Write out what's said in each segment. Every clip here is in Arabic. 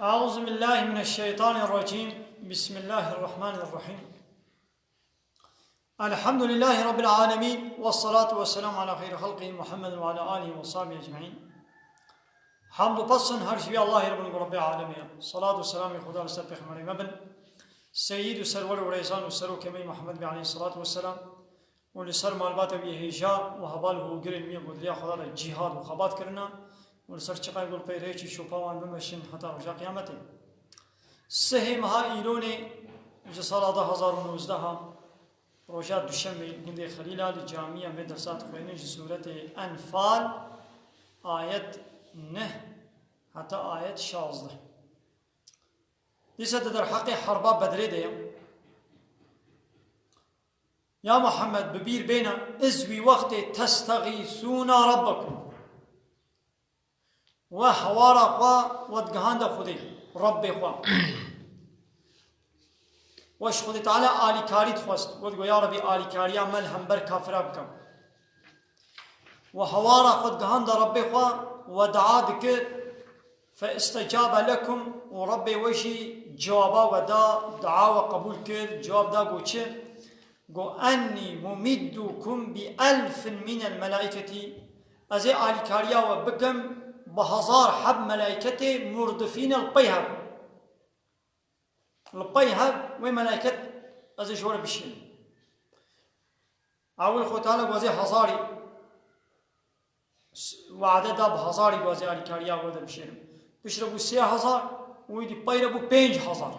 أعوذ بالله من الشيطان الرجيم. بسم الله الرحمن الرحيم. الحمد لله رب العالمين، والصلاة والسلام على خير خلقه محمد وعلى آله وصحبه أجمعين. حمد پسند هر شبی الله رب العالمين. صلاة والسلام خدا رسول پیغمبر مبن سيد وسرور ورئيسان وسرو كمي محمد عليه الصلاة والسلام ولسر معلومات بهجا وهباله وقرن مية بدريا خدا الجهاد وخبات کرنا ولسر چقای گل پیره چی شوپاوان بمشین حتی رجا قیامته. سه ماه ایرانی جسال 2019 روزا دوشنبه گنده خلیلا دی جامعه مدرسات خوینه سورت انفال آیت 9 حتی آیت 16. دیسه در حق حربا بدره دیم. يا محمد ببير بينا ازوي وقت تستغيثون ربكم وحوارا خوا ودقهان دا خودي ربي خوا وش خودي تعالى آلي كاري تخوست ودقو يا ربي آلي كاري عمل همبر كافر بكم وحوارا خود قهان دا ربي خوا ودعا دكر فاستجاب لكم وربي وشي جوابا ودا دعا وقبول كر جواب دا قوشي قو أني ممدكم بألف من الملائكة أزي آلي كاريا وبكم بهزار حب ملائكة مردفين القيهب وملائكة أزي شورة بشين أول خو تعالى وزي هزاري وعدد بهزاري وزي آلي كاريا ودا بشين بشربوا 3000 ويدي بيربوا 5000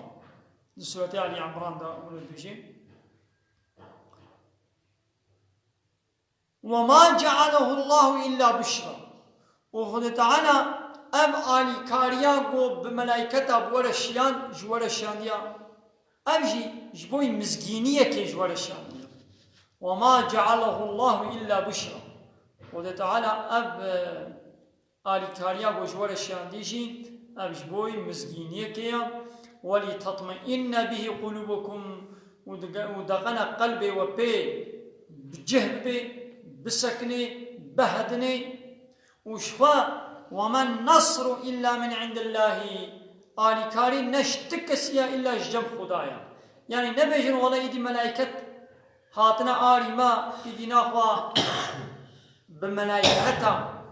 دي سورة آلي عمران دا ولد بشين. وما جعله الله إلا بشرا وخد تعالى أب آلي كاريا قو بملائكة بورا الشيان جوار الشيانيا أبجي جبوي مزقينية كي جوار الشيانيا وما جعله الله إلا بشرا وخد تعالى أب آلي كاريا قو جوار الشيان ديجي أب جبوي مزقينية كي ولتطمئن به قلوبكم ودغنا قلبي وبي بجهد بي بسكني بهدني وشفاء وما النصر إلا من عند الله آلي كاري نشتكسيا إلا جم خدايا يعني نبيجن ولا يدي ملائكة هاتنا آلي ما يدي ناخوا بملائكتها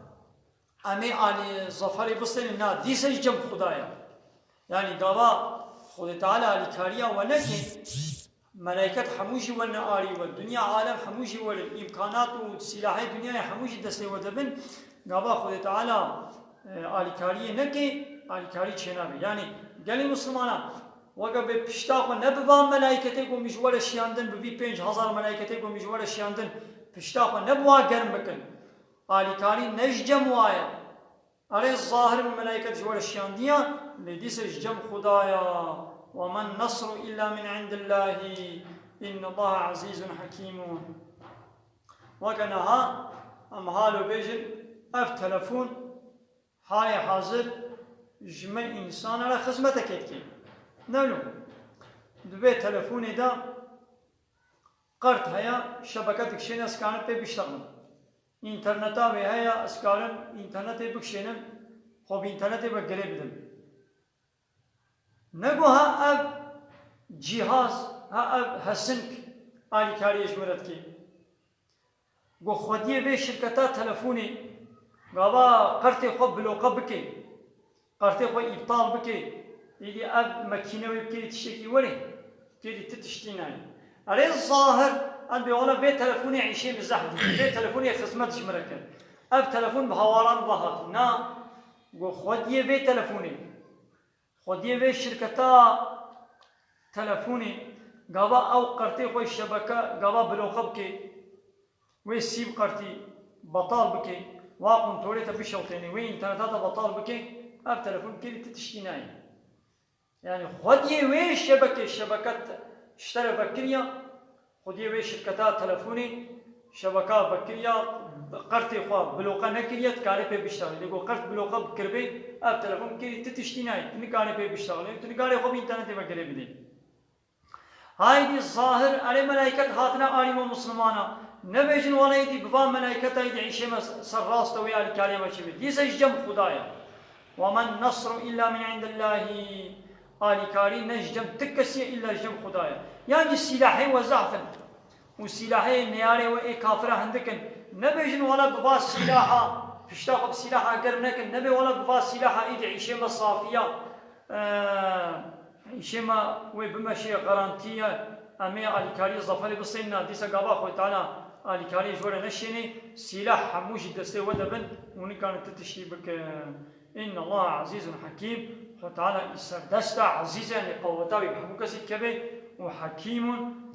أمي آلي ظفري بصرنا ديس جم خدايا يعني قوا خد تعالى آلي كاريا ونكي ملائكة حموشي والنآري والدنيا عالم حموشي والإمكانات والسلاح الدنيا حموشي دسته ودبن قابا خود تعالى آلي كاريه نكي آلي كاري چنابي يعني قالي مسلمانا وقا بپشتاق نببان ملائكته کو مجوار شياندن ببي 5000 ملائكته کو مجوار شياندن پشتاق نبوا گرم بكن آلي كاري نججم وايا عليه الظاهر من ملائكة جوار شيانديا لديس جم خدايا وما النصر إلا من عند الله إن الله عزيز حكيم. وكانها أمهالو بيجن أف تلفون هاي حاضر جمع إنسان على خدمتك كي نلو دبي تلفوني دا قرط هيا شبكة تكشين اسكانت بي بيشتغل إنترنتا بي هيا اسكارن إنترنت بكشينن خوب إنترنت بقريب دم نگو ها اب جهاز ها اب هسنك آلی کاری اجمرد کی گو خودیه به شرکتا تلفونی گابا قرطی خوب بلوقه بکی قرطی خوب ابطال بکی دیدی اب مکینه بکی تشتکی ولی دیدی تتشتینای اره الظاهر ان بیوانا به تلفونی عیشه مزحدی به تلفونی خدمت اجمرد کن اب تلفون بهواران بهات نا گو خودیه به تلفونی خودی به شرکتا تلفونی گاوا او قرطی خوی شبکه گاوا بلوقب کی و سیب قرطی بطال بکی واقعا توری تا بشوتینی و اینترنت تا بطال بکی اب تلفون کی تشتینای يعني خودی و شبکت اشترى بکریا خودی و شرکتا تلفونی شبکه بکریا قرطي خوا بلوقا نكريت كاري بي بيشتغل يقول قرط بلوقا بكربي اب تلفون كي تتشتيناي تنكاري بي بيشتغل تنكاري خو انترنت بكري بدي هاي دي الظاهر على ملائكه هاتنا اريم مسلمانا نبيجن ولا يدي بفا ملائكه يدي عيشه سراست ويا الكلمه شبي دي سجم خدايا وما النصر إلا من عند الله آلیکاری نجم تکسی إلا جم خدایا يعني السلاحي وزعفن والسلاحي نياري وإي كافرة هندكن نبيجن ولا بفاس سلاحا فشتاق بسلاحا قرنكن نبي ولا بفاس سلاحا إيدي عيشيما صافية عيشيما وبمشي غرانتية أمي آلیکاری ظفر بصينا ديسا قابا خوي تعالى آلیکاری جورا نشيني سلاح حموش دستي ودبن ونكان تتشتي بك إن الله عزيز حكيم وتعالى دستا عزيزا يعني قوتا بحموك سكبه وحكيم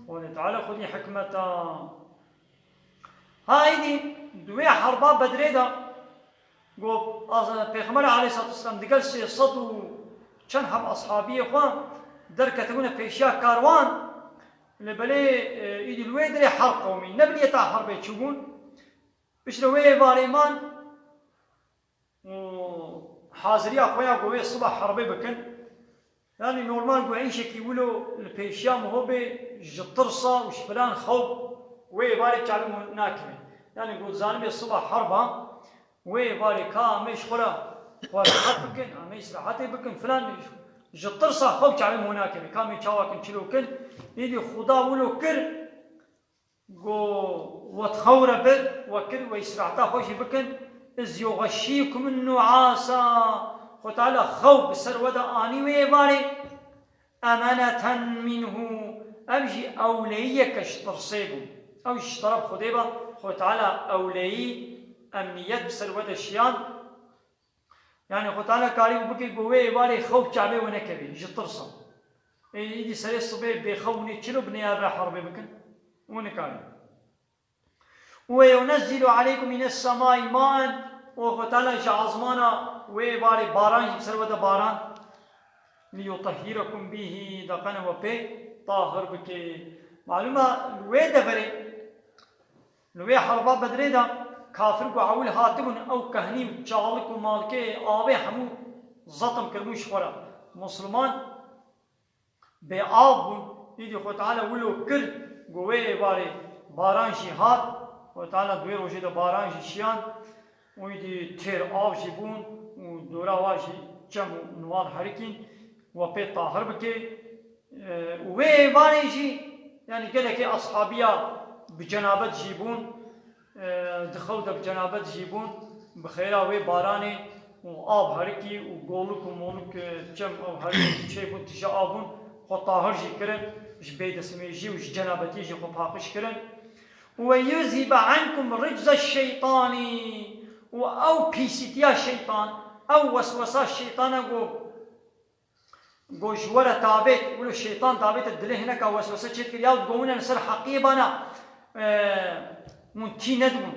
وتعالى خذي حكمتا هايدي دوية حربا بدريدا قو بيغمبر عليه الصلاة والسلام دقل صدو چند هم أصحابي إخوان در كتبون بيشيا كاروان لبلي إيدي الويدري حرب قومي نبليتا حربي تشوفون بشلوية باريمان حاضرية أخويا قوي الصبح حربي بكن يعني نورمال قوي عيشك يقولوا البيشام هو بجطرصة وش فلان خوب ويبارك على ناكمه يعني يقول زانبي الصبح حربة ويبارك مش خلا وراحت بكن مش راحت بكن فلان جطرصة خوب على مناكمه كام يتشاوك نشلو كن يدي خدا ولو كر قو وتخور بد وكر ويسرعتا خوش بكن إذ يغشيكم النعاسا وتعالى خوف بسرودة آني ويباري أمانة منه أمشي أولية كشترصيبو أو اشترب خديبة وتعالى أولي أمنية بسرودة الشيان يعني وتعالى كاري وبكي قوي يباري خوف شعبي ونكبي جترصا يدي سري الصبي بيخوني تشلو بنيار حربي بكن ونكاري وينزل عليكم من السماء ماء وقتال جعزمانا ويباري باران بسرودة باران ليطهيركم به دقنا وبي طاهر بكي معلومة لوي دفري لوي حربا بدريدا كافر قعول هاتبون او كهنيم جالك ومالكي آبي حمو زطم كرموش خورا مسلمان بآبون يدي خو تعالى ولو كر قوي باري باران شهاد وتعالى دوير وجد باران شيان ويدي تير آب جيبون ودورا واجي جم نوال حركين وبي طاهر بكي ويباري جي يعني قالك أصحابيا بجنابة جيبون دخلت بجنابة جيبون بخيرا وي باراني وآب حركي وقولك ومولك جم أو حركي شيبون تجا آبون وطاهر جي كرن جبيد سميجي وش جنابتي جي خباقش كرن ويذهب عنكم رجز الشيطان أو بيسيتيا الشيطان أو وسوسة الشيطان قو جورة تابت ولو الشيطان تابت الدله هناك وسوسة شيء كرياو قونا نصر حقيبنا من تيندون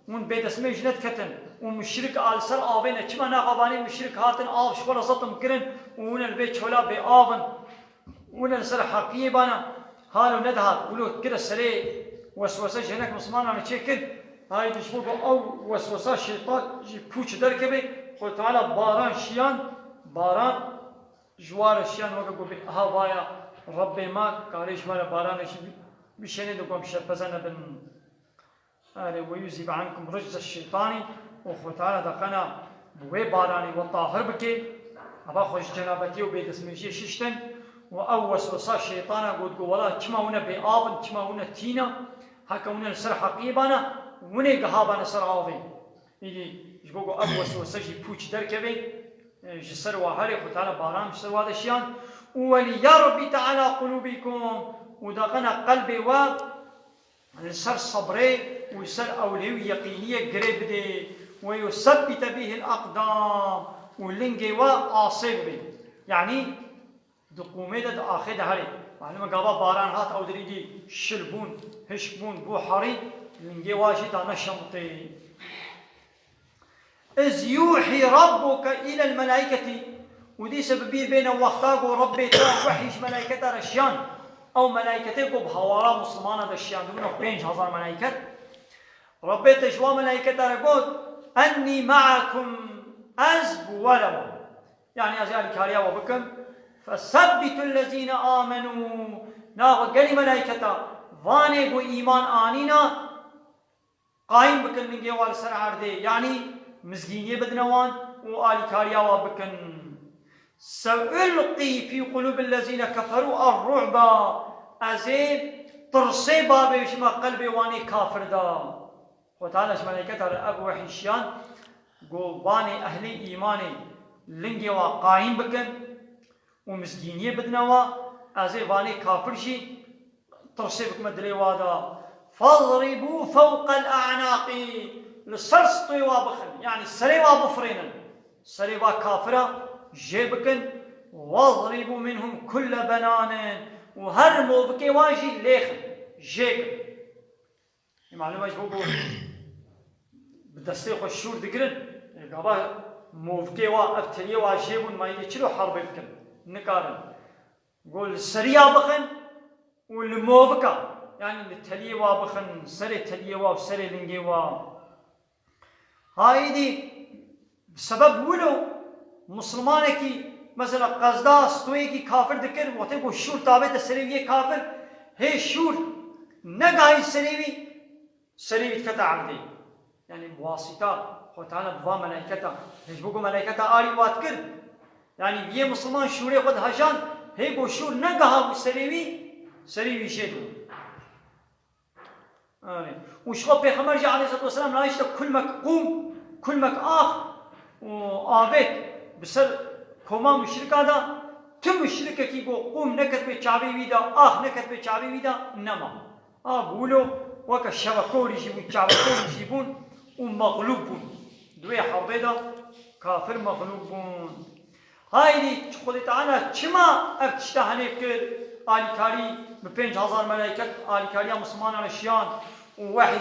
من بيت اسمه جنت كتن ومشرك آل سر آوين كما ناقباني مشرك هاتن آل شوال زطم كرن وون البيت شولا بآون وون نصر حقيبنا هالو ندهات ولو كده سري وسوسة جنك مسلمان أنا شكل هاي تشبه أو وسوسة الشيطان يبوش دركبه قل تعالى باران شيان باران جوار الشيان وقبل بهوايا ربي ما كاريش مالا باران بشيني دوكم شبزنا بن ويذهب عنكم رجز الشيطان وقل تعالى دقنا بوي باراني وطاهر بكي أبا خوش جنابتي وبيد اسميشي ششتن وأو وسوسة الشيطان قد قولا كما هنا بآبن كما هنا تينا هكا هنا نسر حقيبانا وني قهابانا سر عاوين يجي يجبوكو أبو وسوسة جي بوش دركبي جسر وحالي قد تعالى باران جسر وهذا الشيان وليربط على قلوبكم ودقنا قلبي و السر صبري ويسر أولي يقينية قريب دي ويثبت به الأقدام واللنجي وآصيب به يعني دقومي دا آخد هاري معلومة قابا باران هات أو دريجي شلبون هشبون بو حري لنجي واجد أنا شمطي إذ يوحي ربك إلى الملائكة ودي سببير بين وقتاك وربي وحيش ملائكة رشيان أو ملائكتك بحوارا مسلمان رشيان دونه 5000 ملائكة ربي تشوى ملائكة رقود أني معكم أزب ولو يعني أزيال كاريا وبكم فثبتوا الذين آمنوا ناخذ قال ملائكة واني بو إيمان آنينا قائم بكل من جوال سر عرضه يعني مزگینی بدنوان وآل كاريا وبكن سألقي في قلوب الذين كفروا الرعب أزي ترسي بابي وشما قلبي واني كافر دا وتعالى ملائكة أبو وحيشيان قو باني أهلي إيماني لنجي وقايم بكن ومسكينية بدنوا أزي باني كافر شي ترسي بكم الدلي وادا فاضربوا فوق الأعناق لسرسطي وابخن يعني السري وابفرين السري وكافرة جيبكن واضربوا منهم كل بنان وهرموا بكي واجي ليخن جيك معلومة جبوبو بدستيق الشور ذكرن قابا موفكي وابتلي واجيبون ما يجيشلو حرب بكن نكارن قول السري وابخن والموفكا يعني التلي وابخن سري تلي وسري لنجي هاي دي بسبب ولو مسلمانكي مثلا قصدا ستويكي كافر ذكر وتقول شور تابع السريوي كافر هي شور نجاي سريوي كتا عبدي يعني بواسطة وتعالى بوا ملائكته هيش بقول ملائكته آري واتكر يعني ये मुसलमान शूरे खुद हजान है वो शूर न कहा वो सरीवी शेदू وشو पैगंबर जी عليه الصلاة والسلام लाइश तो كل مك آخ وآبت بسر كوما مشركا دا تم مشركا كي قوم نكت بي چاوي ويدا آخ نكت بي چاوي ويدا نما بولو وكا شبكوري جيبون چاوكوري جيبون ومغلوبون دوي حربي دا كافر مغلوبون هاي دي خود تعالى چما ابتشتهنه كر آلكاري بپنج هزار ملائكت آلكاري مسلمان رشيان ووحي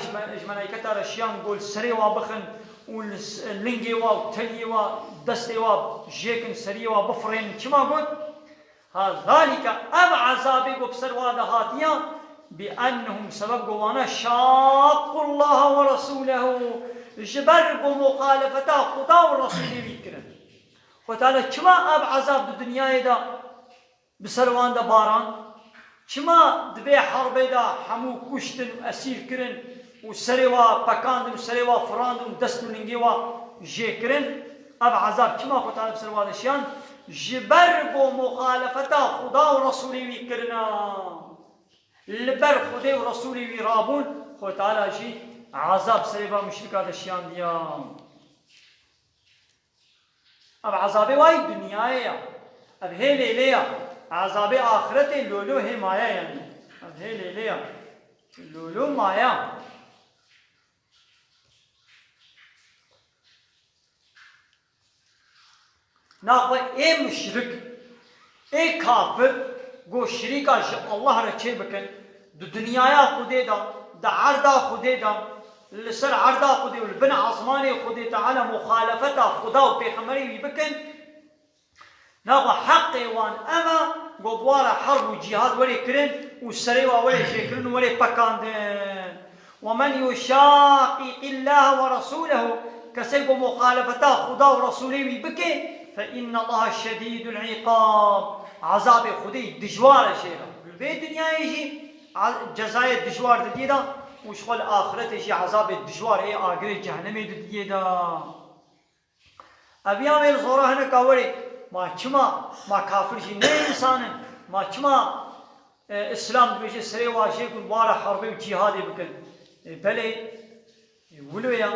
ملائكت رشيان قول سري وابخن واللنجي وتلي ودستي وجيكن سري وبفرين كما قلت ذلك أب عذابي بسر وادا هاتيا بأنهم سبب قوانا شاقوا الله ورسوله جبر بمخالفته خدا ورسوله بيكرن وتعالى كما أب عذاب الدنيا دا بسر وادا باران كما دبي حرب دا حمو كشتن أسير كرن وسريوا بكاندن وسريوا فراندن ودستن لنجيوا جيكرن أب عذاب كما قلت على بسر وادا شيان جبر مخالفته خدا ورسوله ويكرنا لبر خدا ورسوله ويرابون قلت على شي عذاب سريوا مشركات الشيان ديام أب عذاب واي دنيايا أب هي ليليا عذاب آخرته لولو هي مايا يعني أب هي ليليا لولو مايا ناخذ اي مشرك اي كافر گو شريكا الله رچه بكن دو دنيايا خودي دا عرضا خودي دا لسر عرضا خودي والبن عصماني خودي تعالى مخالفتا خدا و پیغمبري بكن ناخذ حق وان اما گو بوارا حرب و جهاد ولي كرن و سريوا ولي شكرن ولي پکاندن ومن يشاقق الله ورسوله كسيب مخالفتا خدا ورسوله بكن فإن الله شديد العقاب عذاب خدي دجوار شيئا في الدنيا يجي جزاء دجوار ديدا وشغل آخرت يجي عذاب الدجوار اي آخر جهنم ديدا أبي عمل صورة هنا كوري ما كافر شيء نه إنسان ما كما إسلام بيجي سري واشي كن وارا حرب وجهاد بكن بلي ولويا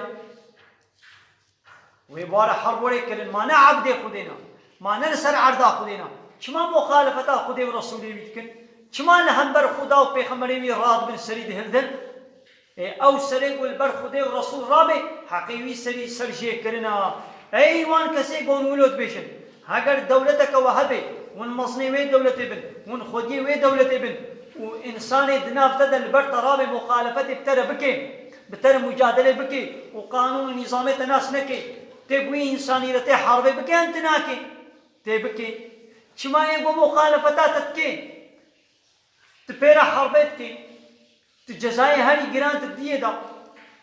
ويبارا حرب ولكن ما نعبد خدينا ما ننسر عرضا خدينا كما مخالفتا خدي ورسولي بيتكن كما نهنبر خدا وبيغمبري راد بن سريد هلدن او سري والبر خدي ورسول رابي حقيقي سري سرجي كرنا ايوان كسي قون ولود بيشن هاگر دولتك وهبي ون مصني وي دولت ابن ون خدي وي دولت ابن وانسان دناف تد البر ترابي مخالفت بتر بكي بتر مجادله بكي وقانون نظام تناس نكي تبوي إنساني رتي حرب بكي أنت ناكي تبكي شما يبغى مخالفتات تكي تبيرا حربتكي تجزاي هاري جرانت ديدا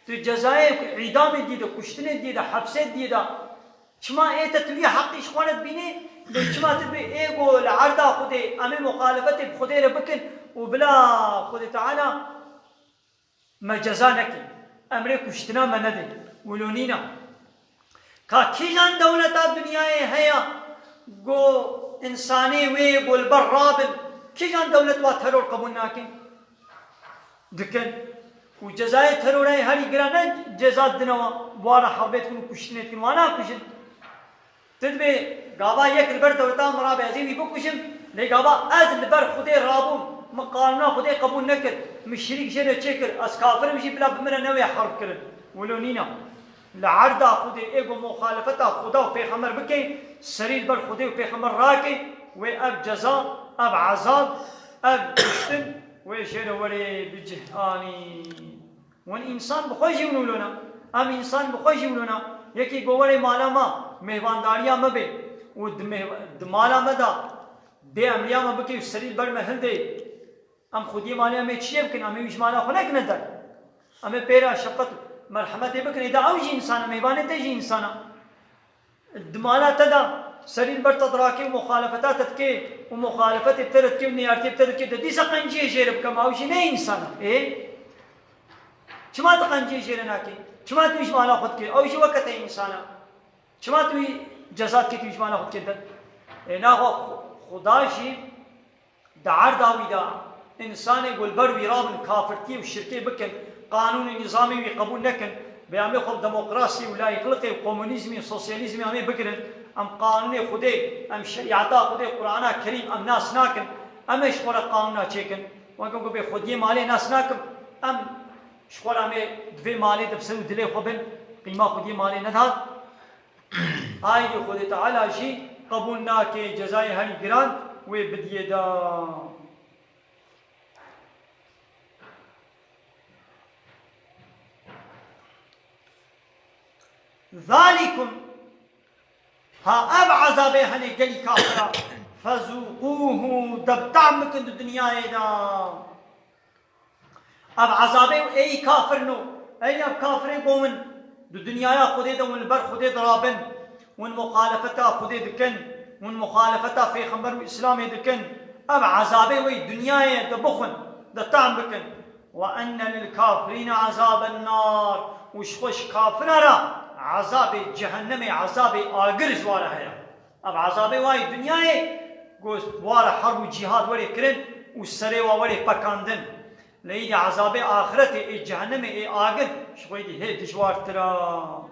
تجزاي عدام ديدا كشتن ديدا حبس ديدا شما إيه تتوي حق إخوانت بيني شما تبي إيه قول عرضا خدي أمي مخالفتي بخدي ربكن وبلا خدي تعالى ما جزانك أمري كشتنا ما ندي ولونينا کا کیجان دولتا دنیای هیا گو انسانی وی گو البر رابن کیجان دولت وا ترور قبول ناکن دکن و جزای ترورای هری گرانه جزا دنوا بوارا حربت کنو کشتنیت کنو وانا کشن تدبی گاوا یک البر دولتا مرابع عظیمی بکشن لی گاوا از البر خودی رابون مقالنا خودی قبول نکر مشریک جنه چکر از کافر مشی بلا بمرا نوی حرب کرن ولو نینا لعردا خودی ایگو مخالفتا خدا و پیغمبر بکی سریل بر خودی و پیغمبر راکی و اب جزا اب عذاب اب کشتن و جنه ولی بجهانی وان انسان بخوی جیونولونا ام انسان بخوی جیونونا یکی گووری مالا ما مهوانداریا مبی و دمالا مدا دی امریا ما بکی سریل بر مهنده ام خودی مالی همی چیه بکن امی ویش مالا خونک ندر امی پیرا شفقت مرحمت بکن ادا اوجی انسانا مهوانه تجی انسانا دمالا تدا سریل بر تدراکی و مخالفتات تدکی و مخالفت ابترد کی و نیارتی ابترد کی دیسا قنجی جیر بکم اوجی نه انسانا چما تا قنجی جیر ناکی چما تویش مالا خود کی اوجی وقت انسانا چما توی جزات کی تویش مالا خود کی در ناخو خداشی دعار داوی دا انسان گلبر ویرابن کافرتی و شرکی بکن قانون نظامی وی قبول نکن بیامی خود دموکراسی و لایقلقی و کمونیزمی و سوسیالیزمی همی بکرن ام قانون خودی ام شریعتا خودی قرآن کریم ام ناس ناکن ام شخور قانونا چیکن وانکم کو بی خودی مالی ناس ناکن ام شخور همی دوی مالی دبسن و دلی خوبن قیمه خودی مالی نداد آئی خود تعالی جی قبول ناکه جزای هری گران و بدیه دا ذالکم ها اب عذابه هنی گلی کافرا فذوقوه دبتع مکن دو دنیای دا اب عذابه ای کافر نو ای اب کافر قومن دو دنیای خودی دا ونبر خودی درابن ون مخالفتا خودی دکن ون مخالفتا پیغمبر و اسلام دکن اب عذابه وی دنیای دا بخن دا طعم بکن وان للكافرین عذاب النار وش کافر را عذاب جهنم عذاب آگر جواره ہے اب عذاب وائی دنیای گوشت واره حرب و جهاد وری کرن و سره و وری پکاندن لید عذاب آخرت ای جهنم ای آگر شوی دی ہے دشوار ترا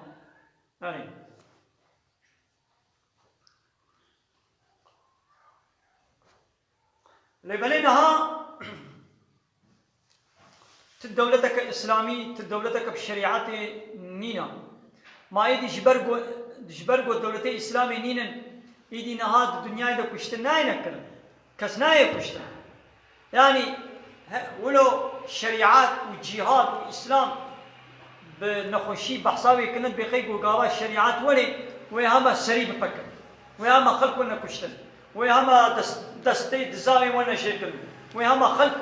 لبلنها تدولتك اسلامی تدولتك بشریعت نینا ما ایدی جبرگو دولت اسلامی نینن ایدی نهاد دنیای دا کشتن نای نکرن کس نای کشتن یعنی ولو شریعات و جهاد و اسلام بنخوشی بحثاوی کنند بخی گوگاوا شریعات ولی وی همه سری بپکن وی همه خلق ونه کشتن وی همه دستی دزاوی ونه شکن وی همه خلق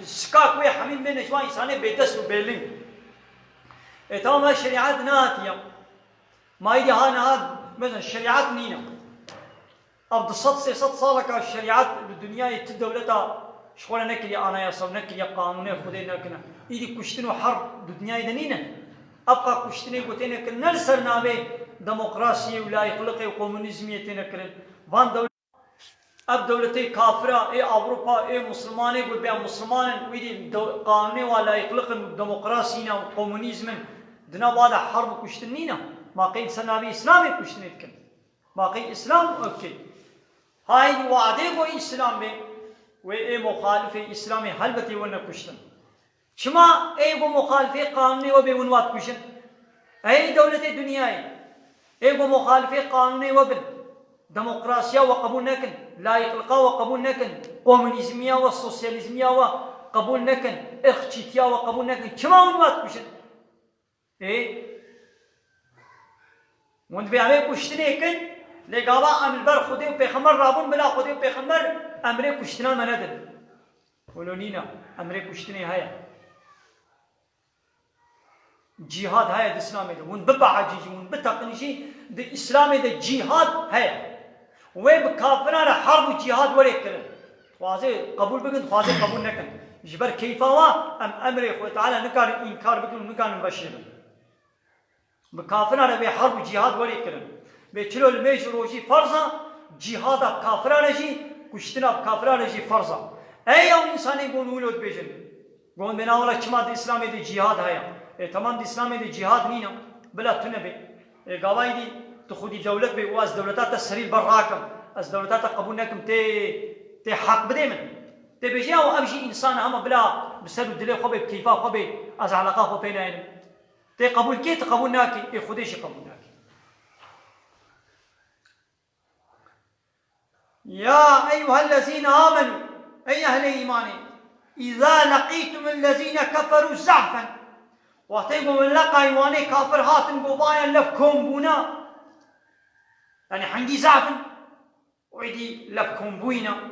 سکاک وی حمیم بین جوان انسانه بیدست و بیلین اتاما شریعات ناتیم ما يدي ها نهاد مثلا شريعات نينا اب صد صالك الشريعات الدنيا تدولتها شغل نكلي انا يا صب نكلي قانون خدي نكنا يدي كشتنو حرب الدنيا نينا ابقى كشتني قوتين كن نرسلنا به ديمقراطيه ولا يخلقي وكومونيزميه نكرن وان دولة اب دولتي كافره اي اوروبا اي مسلماني قول بها مسلمان ويدي قانون ولا يخلق ديمقراطيه وكومونيزم دنا بعد حرب كشتنينا ما قيل سنابي اسلامي كشتنيت كن ما قيل اسلام اوكي هاي وعده و اسلام به و اي مخالف اسلامي حلبتي ون كشتن شما اي و مخالف قانوني و بونوات كشن اي دولة الدنيا اي و مخالف قانوني و بن ديمقراطيا وقبول نكن لا يطلقا وقبول نكن كومونيزميا والسوسياليزميا وقبول نكن اختيتيا وقبول نكن شما ونوات كشن اي وند بیامه کشتنه کن لگاوا امر بر خودی و پیغمبر رابون بلا خودی و پیغمبر امر کشتنا مندل ولونینا امر کشتنه هيا جهاد هيا الاسلام ده ون ببعجي ون بتقنيشي ده اسلام ده جهاد هيا وب كافرنا حرب جهاد وري كرن واضح قبول بكن واضح قبول نكن جبر كيف وا ام امر خو تعالى نكار انكار بكن نكان بشير بكافرانه به حرب جهاد ولي كرن بچلو الميش روجي فرضا جهاد كافرانه جي كشتنا بكافرانه جي فرضا اي او انساني گون ولود بيجن گون بنا ولا چما دي اسلامي دي جهاد هيا تمام دي اسلامي دي جهاد نينا بلا تنبي قواي دي تخودي دولت بي واز دولتات السرير براكم از دولتات قبولناكم تي حق بديمن تي بيجي او ابجي انسان اما بلا بسبب دلي خبي كيفا خبي از علاقه خو بينين تي قبول كي تقبولناكي اي خديش قبولناكي يا ايها الذين امنوا اي اهل ايماني اذا لقيتم الذين كفروا زحفا واتيقوا من لقى ايواني كافر هاتن قبايا لفكم بونا يعني حنجي زعفن وعدي لفكم بوينا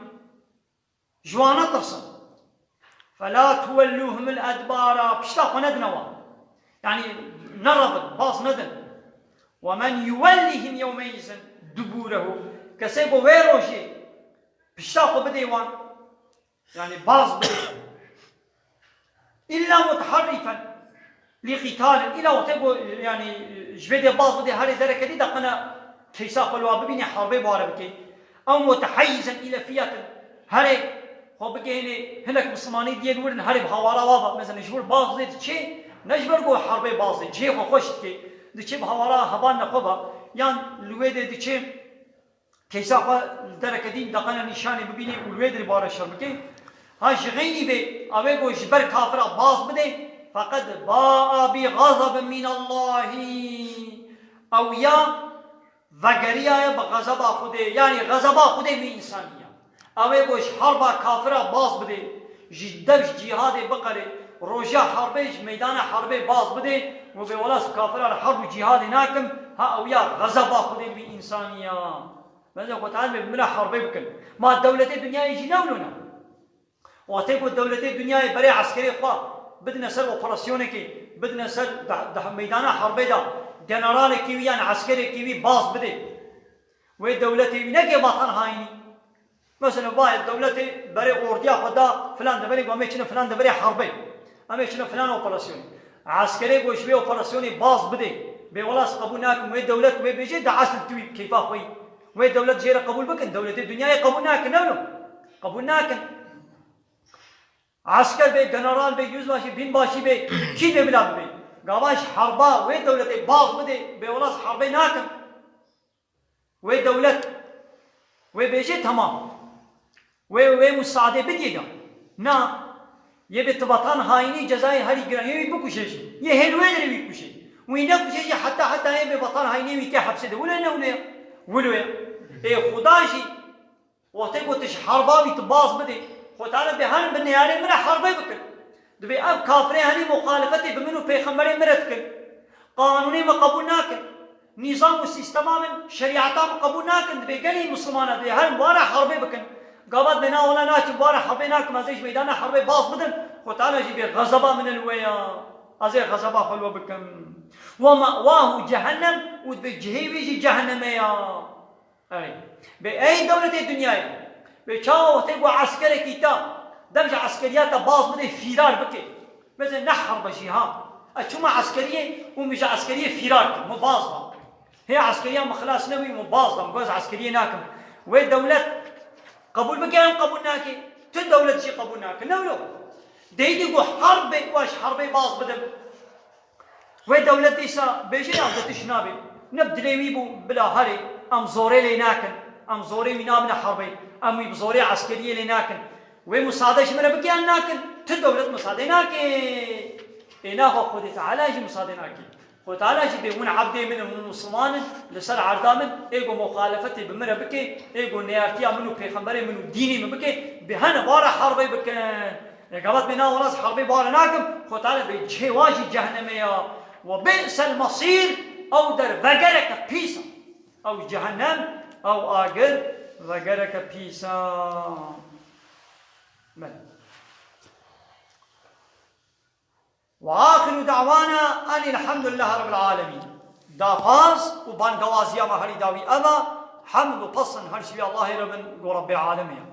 جوانا تصل فلا تولوهم الادبار بشتاق ندنوا يعني نرفض باص ندن ومن يوليهم يومئذ دبوره كسيبو ويروشي بشتاق بديوان يعني باص بدي الا متحرفا لقتال الى وتبو يعني جبدي باص بدي هاري دركه دي دقنا كيسا خلوا ببيني حربي باربكي او متحيزا الى فئه هاري هو بكي هناك مسلماني ديال ورن هاري بهوارا وابا مثلا جبر باص دي تشي نجبر جو حربي باص دي جي خو خوشتكي دي تشي بهوارا هبان نخبا يعني لويد دي تشي كيسا دركه دي دقنا نشاني ببيني ولويد بار شربكي ها جغيني بي اوي جو جبر كافر باص بدي فقد باء بغضب من الله او يا وگریا بغضب خودی یعنی غضب خودی می انسانیه اوه گوش حرب کافره باز بده جدبش جهاد بقره روجا حربش میدان حرب باز بده و به ولاس کافره حرب جهاد ناکم ها او یا غضب خودی می انسانیه مثلا قلت تعالى بملا حرب بكن ما الدولة الدنيا يجي نولنا وتيقول الدولة الدنيا بري عسكري خوا بدنا سر اوبراسيونك بدنا سر ميدان حرب دا جنرال كيوي يعني عسكري كيوي باص بدي والدولة نجي وطن هايني مثلا باي الدولة بري اورديا خدا فلان دبري واميشنا فلان دبري حربي اميشنا فلان اوبراسيون عسكري قوش بي اوبراسيوني باص بدي بولاس قبولناكم والدولة بيجي دعاسل توي كيف اخوي والدولة جيرة قبول بكن دولة الدنيا قبولناك نولو قبولناك عسكر بي جنرال بي يوز باشي بين باشي بي كي بي بلا بي قواش حربا والدولة باص بدي بولاس حربي ناكم والدولة وبيجي تمام ومساعدة بدينا نا يبي تبطان هايني جزائي هاري جراني يبي بكوشيش يهلوين اللي بيكوشي وينك كوشيش حتى يبي بطان هايني ويكي حبسده ولا إيه خداشي وقتك وتش حربا ويتباص بدي خدانا بهان بالنهاية من حربي بكر دبي أب كافرين هني مخالفتي بمنو بيخمري مرتكن قانوني ما قبولناكن نظام والسيستم من شريعتها ما قبولناكن دبي قلي مسلمان دبي هل مبارا حربي بكن قابت بنا ولا ناس مبارا حربي ناكم ازيش ميدانا حربي باص بدن خدانا جيبي غضبا من الويا ازي غضبا خلوه بكم ومأواه جهنم ودبي جهيوي جهنم يا بأي دولة الدنيا بيشاو تبغى عسكري كيتا دمج عسكريات باص بدي فيرار بكي مثلا نحر بجيها أشوما عسكرية ومش عسكرية فيرار مباصة هي عسكرية مخلاص نوي مباصة مجوز عسكرية ناكم والدولة قبول بكي أم قبولناكي تدولة شي قبولناك نولو ديدي قو حرب واش حربي باص بدم والدولة ديسا بيجي عبد تشنابي نبدلي ويبو بلا هري أم زوري ليناكن أم زوري منابنا حربي أم بزوري عسكرية ليناكن ومساعدة شمنا بكي أناكن تدولة مساعدة ناكي إنا خود تعالى جي مساعدة ناكي خود تعالى جي بيون عبدي من المسلمان لسر عرضا من إيقو مخالفتي بمنا بكي إيقو نيارتيا منو بيخمبري منو ديني من بكي بهنا بارا حربي بكي قابت بنا وناس حربي بارا ناكم خود تعالى بيجي واجي جهنمية وبئس المصير أو در وقرك بيسا أو جهنم أو آجر وقرك بيسا من وآخر دعوانا أن الحمد لله رب العالمين دافاز وبان قوازيا ما هري داوي أما حمد وبصن هرشي الله رب العالمين